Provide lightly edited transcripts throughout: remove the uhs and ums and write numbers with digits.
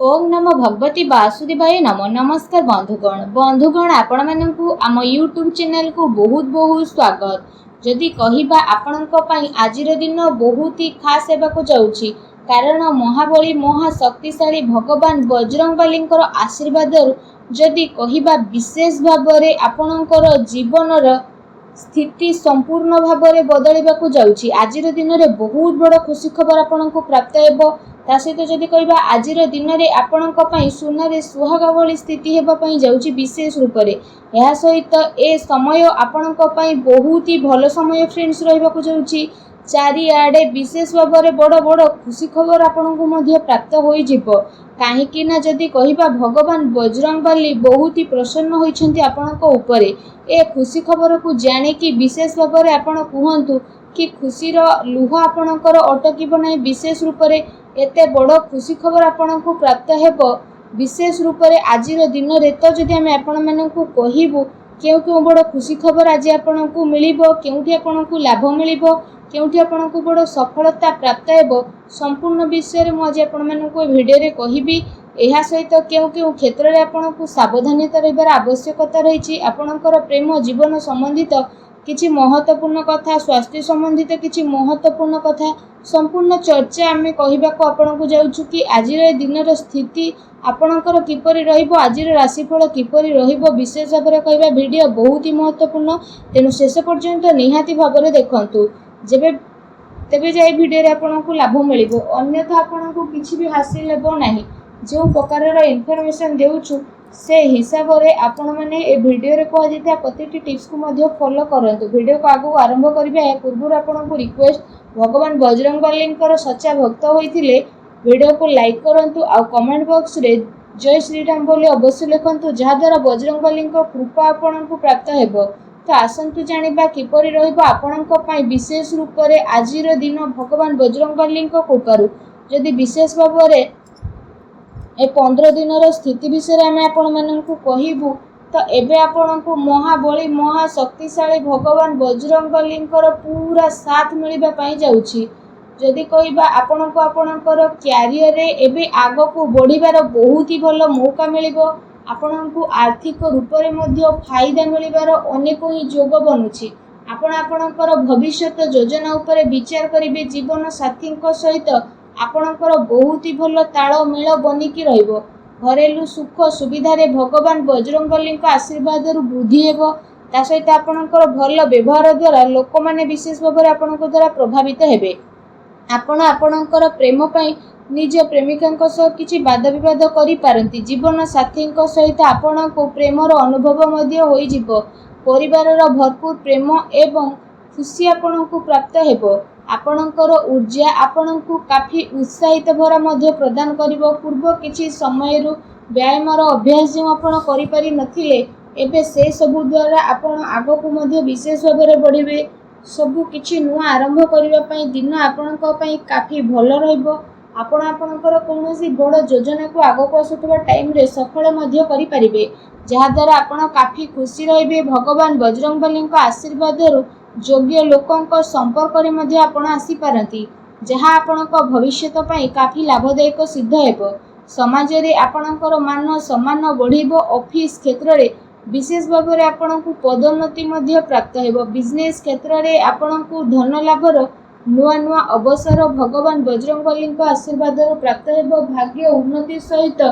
ओम नमो भगवती वासुदेवाय नमो। नमस्कार बंधुगण आपण मानकु आम यूट्यूब चैनल को बहुत बहुत स्वागत। जदि कहिबा आपणक पई आजिर दिन बहुत ही खास हेबाकु जाउछि, कारण महाबली महाशक्तिशाली भगवान बजरंगबलींकर आशीर्वाद जदि कहिबा विशेष भाबरे आपणकर जीवनर स्थिति संपूर्ण भाबरे बदलिबाकु जाउछि। आजिर दिन रे बहुत बड़ खुशी खबर आपणको प्राप्त हेबो। ता सहित जदि कहिबा आजिर दिन रे आपणक पई सुनारे सुहागा भली स्थिति हेबा पई जाउछि विशेष रूप रे। एहा सहित ए समय आपणक पई बहुत ही भलो समय फ्रेंड्स रहिबाकु जाउछि। चारिआडे विशेष भाबरे बड़ बड़ खुशी खबर आपणको मध्य प्राप्त होई जिवो। काहेकि ना जदि कहिबा भगवान बजरंगबली बहुत ही प्रसन्न होइछन्ति आपणको उपरे। ए खुशी खबर को जाने कि विशेष भाबरे आपण कुहंतु कि खुशीर लुह आपणकर अटकिब नाही। विशेष रूप रे एते बड़ खुशी खबर आपणको प्राप्त हेबो विशेष रूप रे आजिर दिन रे। तो जदि आमे आपण मानकु कहिबु केउ बड़ खुशी खबर आज आपणको मिलिबो, केउठी आपणको लाभ मिलिबो, केउठी आपणको बड़ सफलता प्राप्त हेबो, संपूर्ण विषय रे मु आज आपण मानकु ए वीडियो रे कहिबी। एहा सहित केउ क्षेत्र रे आपणको सावधानता रहिबार आवश्यकता रहिछि। आपणकर प्रेम जीवन संबंधित किछि महत्वपूर्ण कथा, स्वास्थ्य संबंधित किछि महत्वपूर्ण कथा संपूर्ण चर्चा आमे कहिबाको आपणको जाउछु कि आजिर दिनर स्थिति आपणकर किपरि रहिबो, आजिर राशिफल किपरि रहिबो विशेष भाबरे कहिबा। वीडियो बहुत ही महत्वपूर्ण, तेनु शेष पर्यंत निहाती भाबरे देखंतु। जेबे तेबे जाई वीडियो रे आपणको लाभ मिलिबो, अन्यथा आपणको किछि भी हासिल हेबो नाही। जो प्रकार इनफॉरमेशन देउछु से हिसाब रे आपण माने ए वीडियो रे कह दिता प्रतिटी टिप्स को मध्य फॉलो करंतु। वीडियो को आगु आरंभ करिबा ए पूर्व आपनको रिक्वेस्ट, भगवान बजरंगबलींकर सच्चा भक्त होइथिले वीडियो को लाइक करंतु आ कमेंट बॉक्स रे जय श्री राम बोली अवश्य लिखंतु, जहा द्वारा बजरंगबलींकर कृपा आपनको प्राप्त हेबो। तो आसंतु जानिबा किपरि रहिबो आपणक पई विशेष रूप रे आजिर दिन भगवान बजरंगबलींकर कृपारु। जदि विशेष भाबरे ए 15 दिनर स्थिति विषय आमे आपण माननकु कहिबु, तो एबे आपणको महाबली महाशक्तिशाली भगवान बजरंगबलींकर पूरा साथ मिलिबा पई जाउछि। जदि कहिबा आपणको आपणकर क्यारियर रे एबे आगो को बढ़िबार बहुत ही भलो मौका मिलिबो। आपणको आर्थिक रूप रे मध्य फायदा मिलिबार अनेक ही जोग बनुछि। आपण आपणकर भविष्यत योजना उपरे विचार करिबे। जीवन साथींक सहित आपणकर बहुत ही भलो ताळमेळ बनिकी रहिबो। घरेलू सुख सुविधा रे भगवान बजरंगबलींक आशीर्वाद रु वृद्धि हेबो। ता सहित आपणकर भलो व्यवहार द्वारा लोक माने विशेष भाबरे आपणक द्वारा प्रभावित हेबे। आपण आपणकर प्रेम पई निज प्रेमिकांक सह किछि वाद विवाद करि पारंती। जीवन साथींक सहित आपणको प्रेमर अनुभव मध्य होई जिवो। परिवारर भरपूर प्रेम एवं खुशी आपणको प्राप्त हेबो। आपणकर ऊर्जा आपणको काफी उत्साहित भरा मध्य प्रदान करिवो। पूर्व किछि समयरु व्यायामर अभ्यास जो आपण करि पारि नथिले, एबे से सबु द्वारा आपण आगो मध्य विशेष भाबरे बढ़िबे। सबु किछि नुआ आरंभ करिवा पई दिन आपणक पई काफी भलो रहिबो। आपण आपणकर कोनोसी बड़ योजना को आगो को आसुतबा टाइम रे सफल मध्य करि परिबे, जहा द्वारा आपण काफी खुशी रहिबे। भगवान बजरंगबलींक आशीर्वाद रु योग्य लोकंक संपर्क रे मध्य आपण आसी पारंती, जहा आपणक भविष्यत पई काफी लाभदायक सिद्ध हेबो। समाज रे आपणकर मान सम्मान बढ़िबो। ऑफिस क्षेत्र रे विशेष भाबरे आपणको पदोन्नति मध्य प्राप्त हेबो। बिजनेस क्षेत्र रे आपणको धन लाभर नुआ नुआ अवसर भगवान बजरंगबलींक आशीर्वाद रु प्राप्त हेबो। भाग्य उन्नति सहित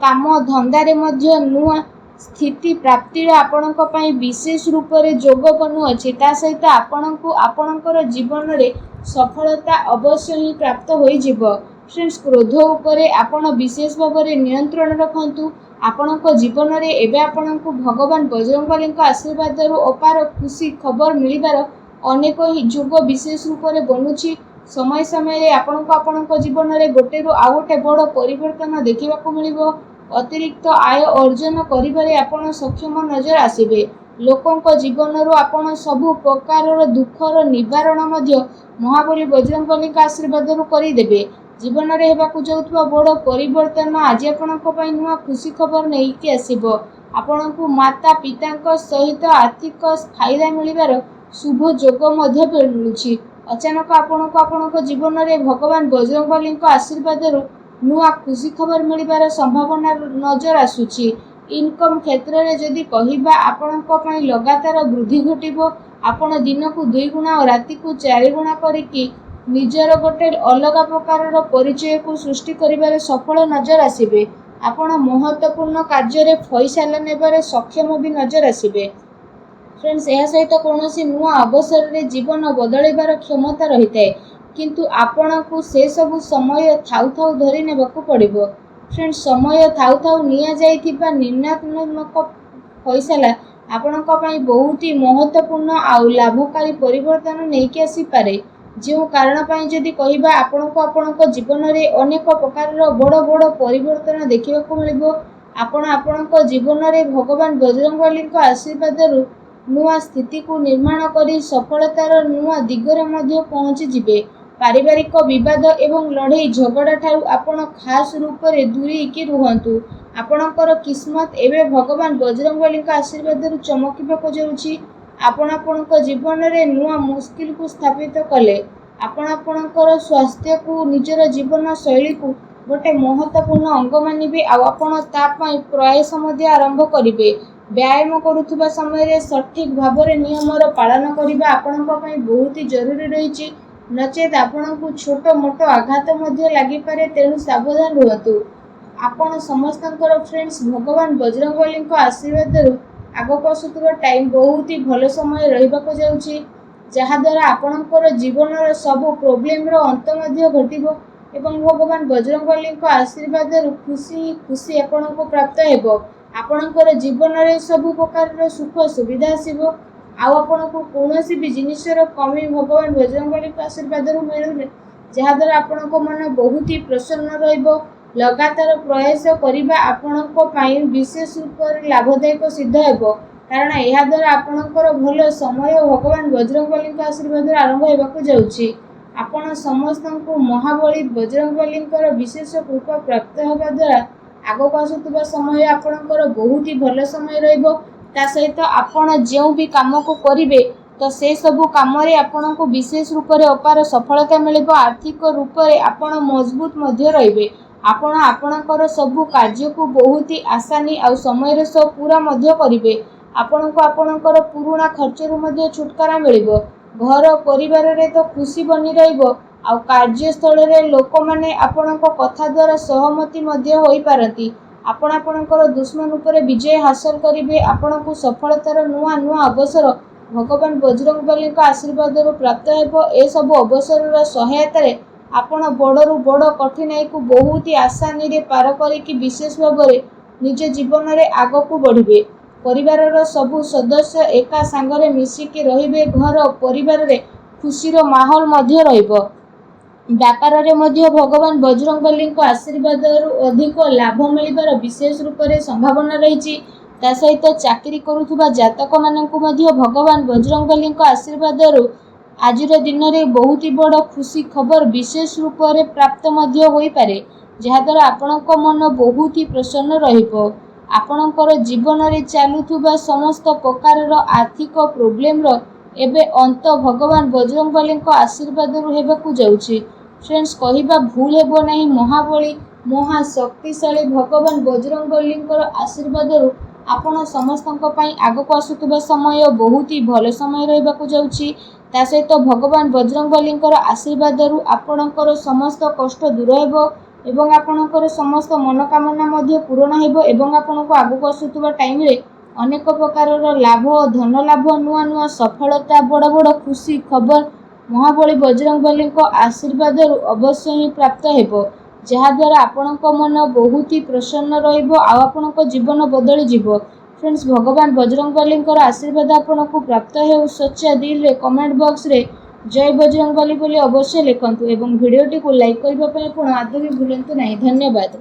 काम धंदा रे मध्य नुआ स्थिति प्राप्तिर आपणक पई विशेष रूप रे जोग बनु अछि। ता सहित आपणको आपणकर जीवन रे सफलता अवश्य ही प्राप्त होई जिवो। फ्रेंड्स, क्रोध उपरे आपण विशेष भाबरे नियंत्रण रखंतु। आपणको जीवन रे एबे आपणको भगवान बजरंगबलींक आशीर्वाद रु अपार खुशी खबर मिलिबार अनेक ही जोग विशेष रूप रे बनुछि। समय समय रे आपणको आपणको जीवन रे गोटे रु आ गोटे बड़ परिवर्तन देखिबाकू मिलिबो। अतिरिक्त आय अर्जन करिबारे आपण सक्षम नजर आसीबे। लोकंक जीवन रु आपण सबु प्रकार दुखर निवारण मध्य महाबली बजरंगबलींक आशीर्वाद रु करि देबे। जीवन रे हेबाकू जाउतबा बड़ परिवर्तन आज आपणक पई नुआ खुशी खबर नेइकी आसीबो। आपणकू माता पितांक सहित आर्थिक फायदा मिलिबार शुभ जोग मध्य मिलुछि। अचानक आपणक जीवन रे भगवान बजरंगबलींक आशीर्वाद रु ନୂଆ ଖୁସି ଖବର ମିଳିବାର ସମ୍ଭାବନା ନଜର ଆସୁଛି। ଇନକମ୍ କ୍ଷେତ୍ରରେ ଯଦି କହିବା ଆପଣଙ୍କ ପାଇଁ ଲଗାତାର ବୃଦ୍ଧି ଘଟିବ। ଆପଣ ଦିନକୁ 2 ଗୁଣା ଓ ରାତିକୁ 4 ଗୁଣା କରିକି ନିଜର ଗୋଟେ ଅଲଗା ପ୍ରକାରର ପରିଚୟକୁ ସୃଷ୍ଟି କରିବାରେ ସଫଳ ନଜର ଆସିବେ। ଆପଣ ମହତ୍ତ୍ୱପୂର୍ଣ୍ଣ କାର୍ଯ୍ୟରେ ଫଇସାଲା ନେବାରେ ସକ୍ଷମ ବି ନଜର ଆସିବେ। ଫ୍ରେଣ୍ଡସ୍, ଏହା ସହିତ କୌଣସି ନୂଆ ଅବସରରେ ଜୀବନ ବଦଳାଇବାର କ୍ଷମତା ରହିଥାଏ, କିନ୍ତୁ ଆପଣଙ୍କୁ ସେସବୁ ସମୟ ଥାଉ ଥାଉ ଧରି ନେବାକୁ ପଡ଼ିବ। ଫ୍ରେଣ୍ଡସ୍, ସମୟ ଥାଉ ଥାଉ ନିଆଯାଇଥିବା ନିର୍ଣ୍ଣୟାତ୍ମକ ଫଇସାଲା ଆପଣଙ୍କ ପାଇଁ ବହୁତ ମହତ୍ତ୍ୱପୂର୍ଣ୍ଣ ଆଉ ଲାଭକାରୀ ପରିବର୍ତ୍ତନ ନେଇକି ଆସିପାରେ। ଯେଉଁ କାରଣ ପାଇଁ ଯଦି କହିବା ଆପଣଙ୍କୁ ଆପଣଙ୍କ ଜୀବନରେ ଅନେକ ପ୍ରକାରର ବଡ଼ ବଡ଼ ପରିବର୍ତ୍ତନ ଦେଖିବାକୁ ମିଳିବ। ଆପଣ ଆପଣଙ୍କ ଜୀବନରେ ଭଗବାନ ବଜରଙ୍ଗବଲୀଙ୍କ ଆଶୀର୍ବାଦରୁ ନୂଆ ସ୍ଥିତିକୁ ନିର୍ମାଣ କରି ସଫଳତାର ନୂଆ ଦିଗରେ ମଧ୍ୟ ପହଞ୍ଚିଯିବେ। ପାରିବାରିକ ବିବାଦ ଏବଂ ଲଢ଼େଇ ଝଗଡ଼ାଠାରୁ ଆପଣ ଖାସ୍ ରୂପରେ ଦୂରେଇକି ରୁହନ୍ତୁ। ଆପଣଙ୍କର କିସ୍ମତ ଏବେ ଭଗବାନ ବଜରଙ୍ଗବଲୀଙ୍କ ଆଶୀର୍ବାଦରୁ ଚମକିବାକୁ ଯାଉଛି। ଆପଣ ଆପଣଙ୍କ ଜୀବନରେ ନୂଆ ମୁସ୍କିଲକୁ ସ୍ଥାପିତ କଲେ। ଆପଣ ଆପଣଙ୍କର ସ୍ୱାସ୍ଥ୍ୟକୁ ନିଜର ଜୀବନ ଶୈଳୀକୁ ଗୋଟେ ମହତ୍ତ୍ୱପୂର୍ଣ୍ଣ ଅଙ୍ଗ ମାନିବେ ଆଉ ଆପଣ ତା ପାଇଁ ପ୍ରୟାସ ମଧ୍ୟ ଆରମ୍ଭ କରିବେ। ବ୍ୟାୟାମ କରୁଥିବା ସମୟରେ ସଠିକ୍ ଭାବରେ ନିୟମର ପାଳନ କରିବା ଆପଣଙ୍କ ପାଇଁ ବହୁତ ଜରୁରୀ ରହିଛି। ନଚେତ୍ ଆପଣଙ୍କୁ ଛୋଟ ମୋଟ ଆଘାତ ମଧ୍ୟ ଲାଗିପାରେ, ତେଣୁ ସାବଧାନ ରୁହନ୍ତୁ। ଆପଣ ସମସ୍ତଙ୍କର ଫ୍ରେଣ୍ଡସ୍, ଭଗବାନ ବଜରଙ୍ଗବଲୀଙ୍କ ଆଶୀର୍ବାଦରୁ ଆଗକୁ ଆସୁଥିବା ଟାଇମ୍ ବହୁତ ଭଲ ସମୟ ରହିବାକୁ ଯାଉଛି, ଯାହାଦ୍ୱାରା ଆପଣଙ୍କର ଜୀବନର ସବୁ ପ୍ରୋବ୍ଲେମର ଅନ୍ତ ମଧ୍ୟ ଘଟିବ ଏବଂ ଭଗବାନ ବଜରଙ୍ଗବଲୀଙ୍କ ଆଶୀର୍ବାଦରୁ ଖୁସି ଆପଣଙ୍କୁ ପ୍ରାପ୍ତ ହେବ। ଆପଣଙ୍କର ଜୀବନରେ ସବୁ ପ୍ରକାରର ସୁଖ ସୁବିଧା ଆସିବ ଆଉ ଆପଣଙ୍କୁ କୌଣସି ବି ଜିନିଷର କମି ଭଗବାନ ବଜରଙ୍ଗବଲୀଙ୍କ ଆଶୀର୍ବାଦରୁ ମିଳୁନି, ଯାହାଦ୍ୱାରା ଆପଣଙ୍କ ମନ ବହୁତ ପ୍ରସନ୍ନ ରହିବ। ଲଗାତାର ପ୍ରୟାସ କରିବା ଆପଣଙ୍କ ପାଇଁ ବିଶେଷ ରୂପରେ ଲାଭଦାୟକ ସିଦ୍ଧ ହେବ, କାରଣ ଏହାଦ୍ୱାରା ଆପଣଙ୍କର ଭଲ ସମୟ ଭଗବାନ ବଜରଙ୍ଗବଲୀଙ୍କ ଆଶୀର୍ବାଦରୁ ଆରମ୍ଭ ହେବାକୁ ଯାଉଛି। ଆପଣ ସମସ୍ତଙ୍କୁ ମହାବଳୀ ବଜରଙ୍ଗବଲୀଙ୍କର ବିଶେଷ କୃପା ପ୍ରାପ୍ତ ହେବା ଦ୍ୱାରା ଆଗକୁ ଆସୁଥିବା ସମୟ ଆପଣଙ୍କର ବହୁତ ଭଲ ସମୟ ରହିବ। ତା ସହିତ ଆପଣ ଯେଉଁ ବି କାମକୁ କରିବେ ତ ସେସବୁ କାମରେ ଆପଣଙ୍କୁ ବିଶେଷ ରୂପରେ ଅପାର ସଫଳତା ମିଳିବ। ଆର୍ଥିକ ରୂପରେ ଆପଣ ମଜବୁତ ମଧ୍ୟ ରହିବେ। ଆପଣ ଆପଣଙ୍କର ସବୁ କାର୍ଯ୍ୟକୁ ବହୁତ ଆସାନୀ ଆଉ ସମୟର ସହ ପୁରା ମଧ୍ୟ କରିବେ। ଆପଣଙ୍କୁ ଆପଣଙ୍କର ପୁରୁଣା ଖର୍ଚ୍ଚରୁ ମଧ୍ୟ ଛୁଟକାରା ମିଳିବ। ଘର ପରିବାରରେ ତ ଖୁସି ବନି ରହିବ ଆଉ କାର୍ଯ୍ୟସ୍ଥଳରେ ଲୋକମାନେ ଆପଣଙ୍କ କଥା ଦ୍ୱାରା ସହମତି ମଧ୍ୟ ହୋଇପାରନ୍ତି। ଆପଣ ଆପଣଙ୍କର ଦୁଶ୍ମନ ଉପରେ ବିଜୟ ହାସଲ କରିବେ। ଆପଣଙ୍କୁ ସଫଳତାର ନୂଆ ନୂଆ ଅବସର ଭଗବାନ ବଜରଙ୍ଗବଲୀଙ୍କ ଆଶୀର୍ବାଦରୁ ପ୍ରାପ୍ତ ହେବ। ଏସବୁ ଅବସରର ସହାୟତାରେ ଆପଣ ବଡ଼ରୁ ବଡ଼ କଠିନାଇକୁ ବହୁତ ଆସାନୀରେ ପାର କରିକି ବିଶେଷ ଭାବରେ ନିଜ ଜୀବନରେ ଆଗକୁ ବଢ଼ିବେ। ପରିବାରର ସବୁ ସଦସ୍ୟ ଏକା ସାଙ୍ଗରେ ମିଶିକି ରହିବେ। ଘର ପରିବାରରେ ଖୁସିର ମାହୋଲ ମଧ୍ୟ ରହିବ। ବ୍ୟାପାରରେ ମଧ୍ୟ ଭଗବାନ ବଜରଙ୍ଗବଲୀଙ୍କ ଆଶୀର୍ବାଦରୁ ଅଧିକ ଲାଭ ମିଳିବାର ବିଶେଷ ରୂପରେ ସମ୍ଭାବନା ରହିଛି। ତା ସହିତ ଚାକିରି କରୁଥିବା ଜାତକମାନଙ୍କୁ ମଧ୍ୟ ଭଗବାନ ବଜରଙ୍ଗବଲୀଙ୍କ ଆଶୀର୍ବାଦରୁ ଆଜିର ଦିନରେ ବହୁତ ବଡ଼ ଖୁସି ଖବର ବିଶେଷ ରୂପରେ ପ୍ରାପ୍ତ ମଧ୍ୟ ହୋଇପାରେ, ଯାହାଦ୍ୱାରା ଆପଣଙ୍କ ମନ ବହୁତ ପ୍ରସନ୍ନ ରହିବ। ଆପଣଙ୍କର ଜୀବନରେ ଚାଲୁଥିବା ସମସ୍ତ ପ୍ରକାରର ଆର୍ଥିକ ପ୍ରୋବ୍ଲେମର ଏବେ ଅନ୍ତ ଭଗବାନ ବଜରଙ୍ଗବଲୀଙ୍କ ଆଶୀର୍ବାଦରୁ ହେବାକୁ ଯାଉଛି। ଫ୍ରେଣ୍ଡସ୍, କହିବା ଭୁଲ ହେବ ନାହିଁ, ମହାବଳୀ ମହାଶକ୍ତିଶାଳୀ ଭଗବାନ ବଜରଙ୍ଗବଲୀଙ୍କର ଆଶୀର୍ବାଦରୁ ଆପଣ ସମସ୍ତଙ୍କ ପାଇଁ ଆଗକୁ ଆସୁଥିବା ସମୟ ବହୁତ ଭଲ ସମୟ ରହିବାକୁ ଯାଉଛି। ତା ସହିତ ଭଗବାନ ବଜରଙ୍ଗବଲୀଙ୍କର ଆଶୀର୍ବାଦରୁ ଆପଣଙ୍କର ସମସ୍ତ କଷ୍ଟ ଦୂର ହେବ ଏବଂ ଆପଣଙ୍କର ସମସ୍ତ ମନୋକାମନା ମଧ୍ୟ ପୂରଣ ହେବ ଏବଂ ଆପଣଙ୍କୁ ଆଗକୁ ଆସୁଥିବା ଟାଇମରେ ଅନେକ ପ୍ରକାରର ଲାଭ, ଧନ ଲାଭ, ନୂଆ ନୂଆ ସଫଳତା, ବଡ଼ ବଡ଼ ଖୁସି ଖବର ମହାବଳୀ ବଜରଙ୍ଗବଲୀଙ୍କ ଆଶୀର୍ବାଦରୁ ଅବଶ୍ୟ ହିଁ ପ୍ରାପ୍ତ ହେବ, ଯାହାଦ୍ୱାରା ଆପଣଙ୍କ ମନ ବହୁତ ପ୍ରସନ୍ନ ରହିବ ଆଉ ଆପଣଙ୍କ ଜୀବନ ବଦଳିଯିବ। ଫ୍ରେଣ୍ଡସ୍, ଭଗବାନ ବଜରଙ୍ଗବଲୀଙ୍କର ଆଶୀର୍ବାଦ ଆପଣଙ୍କୁ ପ୍ରାପ୍ତ ହେଉ। ସଚ୍ଚା ଦିଲରେ କମେଣ୍ଟ ବକ୍ସରେ ଜୟ ବଜରଙ୍ଗବଲି ବୋଲି ଅବଶ୍ୟ ଲେଖନ୍ତୁ ଏବଂ ଭିଡ଼ିଓଟିକୁ ଲାଇକ୍ କରିବା ପାଇଁ ଆପଣ ଆଦୌ ବି ଭୁଲନ୍ତୁ ନାହିଁ। ଧନ୍ୟବାଦ।